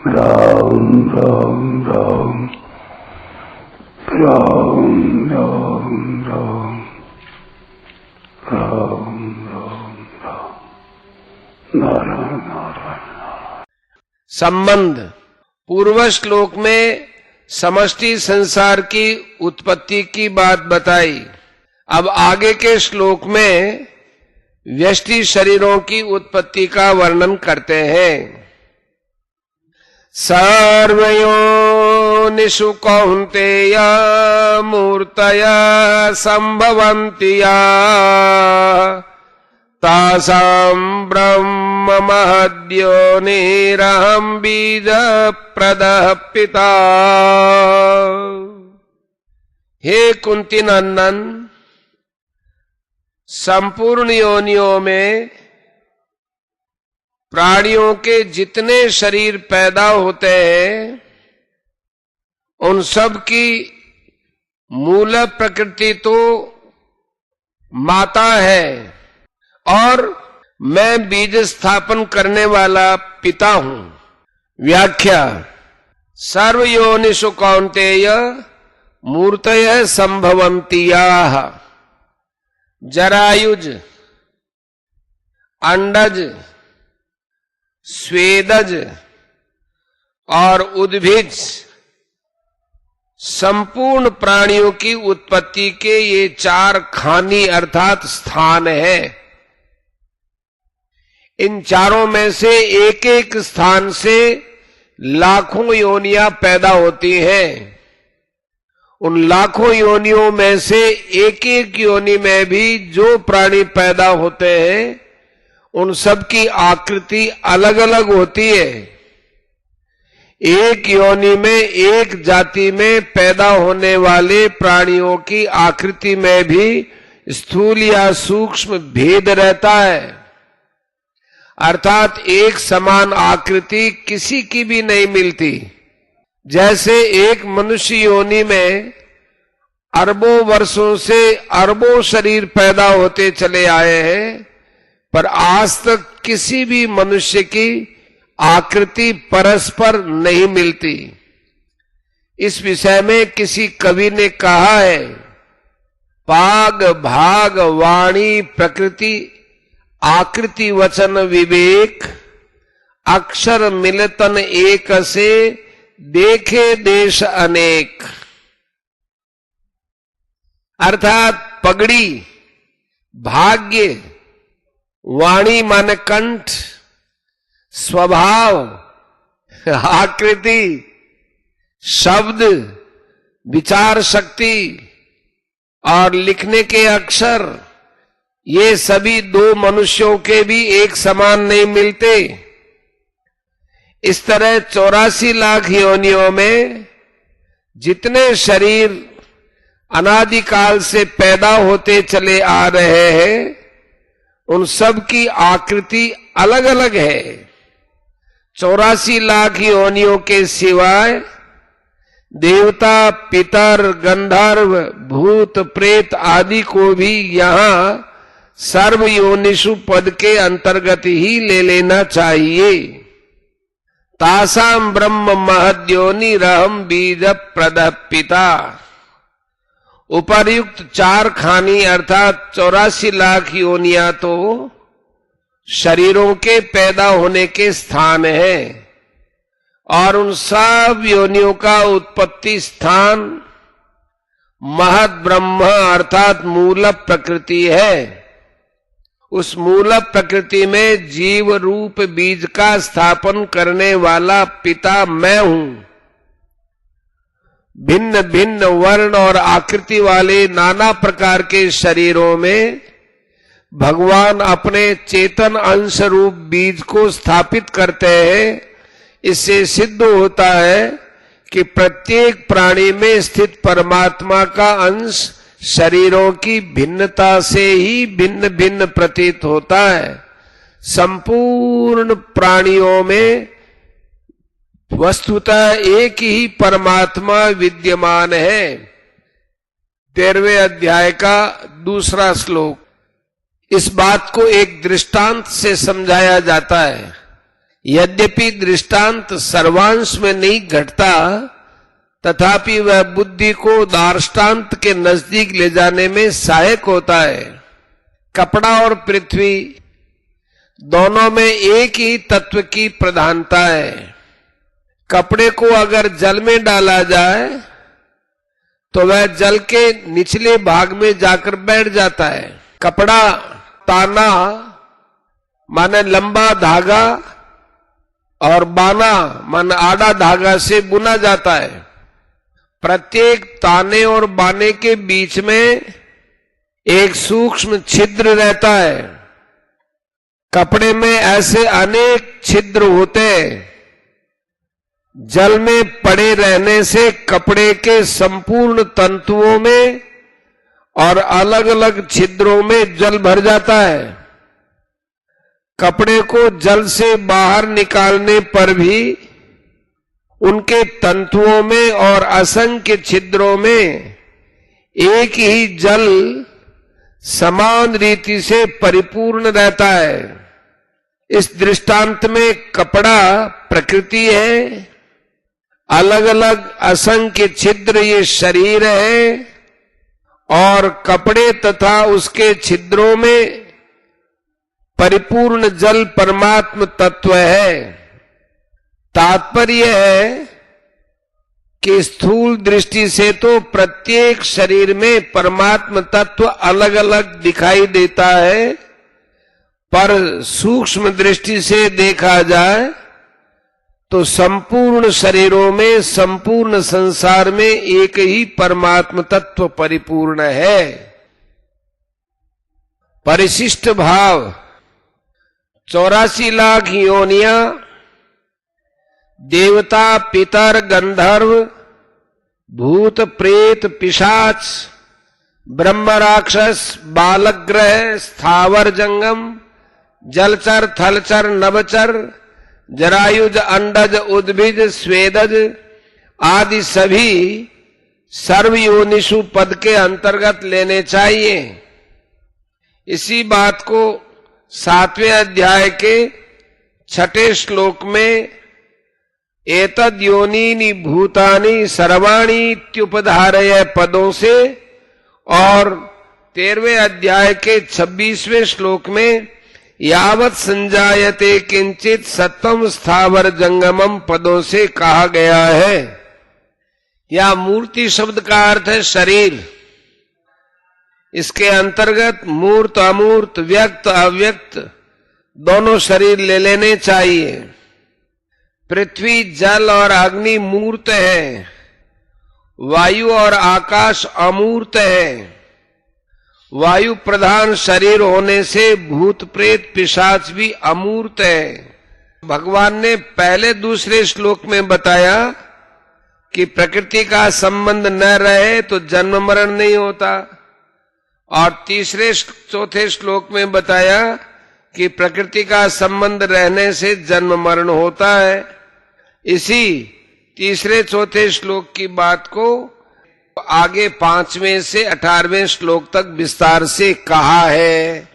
राम राम राम राम राम राम राम राम राम नारायण नारायण। संबंध। पूर्व श्लोक में समष्टि संसार की उत्पत्ति की बात बताई। अब आगे के श्लोक में व्यष्टि शरीरों की उत्पत्ति का वर्णन करते हैं। सर्वयोनिषु कौन्तेय मूर्तया संभवन्ति या तासां ब्रह्म महद्योनिरहं बीज प्रदः पिता। हे कुंती नंदन, संपूर्ण योनियों में प्राणियों के जितने शरीर पैदा होते हैं उन सब की मूल प्रकृति तो माता है और मैं बीज स्थापन करने वाला पिता हूं। व्याख्या। सर्वयोनिषु कौन्तेय मूर्तयः संभवन्ति याः। जरायुज, अंडज, स्वेदज और उद्भिज संपूर्ण प्राणियों की उत्पत्ति के ये चार खानी अर्थात स्थान है। इन चारों में से एक एक स्थान से लाखों योनियां पैदा होती हैं। उन लाखों योनियों में से एक एक योनि में भी जो प्राणी पैदा होते हैं उन सब की आकृति अलग अलग होती है। एक योनि में एक जाति में पैदा होने वाले प्राणियों की आकृति में भी स्थूल या सूक्ष्म भेद रहता है, अर्थात एक समान आकृति किसी की भी नहीं मिलती। जैसे एक मनुष्य योनि में अरबों वर्षों से अरबों शरीर पैदा होते चले आए हैं, पर आज तक किसी भी मनुष्य की आकृति परस्पर नहीं मिलती। इस विषय में किसी कवि ने कहा है, पाग भाग वाणी प्रकृति आकृति वचन विवेक अक्षर मिलतन एक से देखे देश अनेक। अर्थात पगड़ी, भाग्य, वाणी माने कंठ, स्वभाव, आकृति, शब्द, विचार शक्ति और लिखने के अक्षर, ये सभी दो मनुष्यों के भी एक समान नहीं मिलते। इस तरह 84 लाख योनियों में जितने शरीर अनादिकाल से पैदा होते चले आ रहे हैं उन सब की आकृति अलग अलग है। 84 लाख योनियों के सिवाय देवता, पितर, गंधर्व, भूत, प्रेत आदि को भी यहाँ सर्व योनिषु पद के अंतर्गत ही ले लेना चाहिए। तासाम ब्रह्म महद्योनिरहं बीज प्रदः पिता। उपर्युक्त चार खानी अर्थात 84 लाख योनियां तो शरीरों के पैदा होने के स्थान हैं और उन सब योनियों का उत्पत्ति स्थान महद ब्रह्म अर्थात मूल प्रकृति है। उस मूल प्रकृति में जीव रूप बीज का स्थापन करने वाला पिता मैं हूं। भिन्न भिन्न वर्ण और आकृति वाले नाना प्रकार के शरीरों में भगवान अपने चेतन अंश रूप बीज को स्थापित करते हैं। इससे सिद्ध होता है कि प्रत्येक प्राणी में स्थित परमात्मा का अंश शरीरों की भिन्नता से ही भिन्न भिन्न प्रतीत होता है। संपूर्ण प्राणियों में वस्तुतः एक ही परमात्मा विद्यमान है। 13वें अध्याय का दूसरा श्लोक इस बात को एक दृष्टांत से समझाया जाता है यद्यपि दृष्टांत सर्वांश में नहीं घटता, तथापि वह बुद्धि को दार्ष्टान्त के नजदीक ले जाने में सहायक होता है। कपड़ा और पृथ्वी दोनों में एक ही तत्व की प्रधानता है। कपड़े को अगर जल में डाला जाए तो वह जल के निचले भाग में जाकर बैठ जाता है। कपड़ा ताना माने लंबा धागा और बाना माने आड़ा धागा से बुना जाता है। प्रत्येक ताने और बाने के बीच में एक सूक्ष्म छिद्र रहता है। कपड़े में ऐसे अनेक छिद्र होते हैं। जल में पड़े रहने से कपड़े के संपूर्ण तंतुओं में और अलग अलग छिद्रों में जल भर जाता है। कपड़े को जल से बाहर निकालने पर भी उनके तंतुओं में और असंख्य छिद्रों में एक ही जल समान रीति से परिपूर्ण रहता है। इस दृष्टांत में कपड़ा प्रकृति है, अलग अलग असंख्य छिद्र ये शरीर है, और कपड़े तथा उसके छिद्रों में परिपूर्ण जल परमात्म तत्व है। तात्पर्य है कि स्थूल दृष्टि से तो प्रत्येक शरीर में परमात्म तत्व अलग अलग दिखाई देता है, पर सूक्ष्म दृष्टि से देखा जाए तो संपूर्ण शरीरों में, संपूर्ण संसार में एक ही परमात्म तत्व परिपूर्ण है। परिशिष्ट भाव 84 लाख योनियां, देवता, पितर, गंधर्व, भूत, प्रेत, पिशाच, ब्रह्म, राक्षस, बालक ग्रह, स्थावर जंगम, जलचर, थलचर, नभचर, जरायुज, अंडज, उद्भिज, स्वेदज आदि सभी सर्वयोनिषु पद के अंतर्गत लेने चाहिए। इसी बात को 7वें अध्याय के 6ठे श्लोक में एतद योनीनि भूतानि सर्वाणि इत्युपधारय पदों से और 13वें अध्याय के 26वें श्लोक में यावत संजायते किंचित सत्वम स्थावर जंगमम पदों से कहा गया है। या मूर्ति शब्द का अर्थ है शरीर। इसके अंतर्गत मूर्त, अमूर्त, व्यक्त, अव्यक्त दोनों शरीर ले लेने चाहिए। पृथ्वी, जल और अग्नि मूर्त है, वायु और आकाश अमूर्त है। वायु प्रधान शरीर होने से भूत, प्रेत, पिशाच भी अमूर्त है। भगवान ने पहले दूसरे श्लोक में बताया कि प्रकृति का संबंध न रहे तो जन्म मरण नहीं होता, और तीसरे चौथे श्लोक में बताया कि प्रकृति का संबंध रहने से जन्म मरण होता है। इसी तीसरे चौथे श्लोक की बात को आगे 5वें से 18वें श्लोक तक विस्तार से कहा है।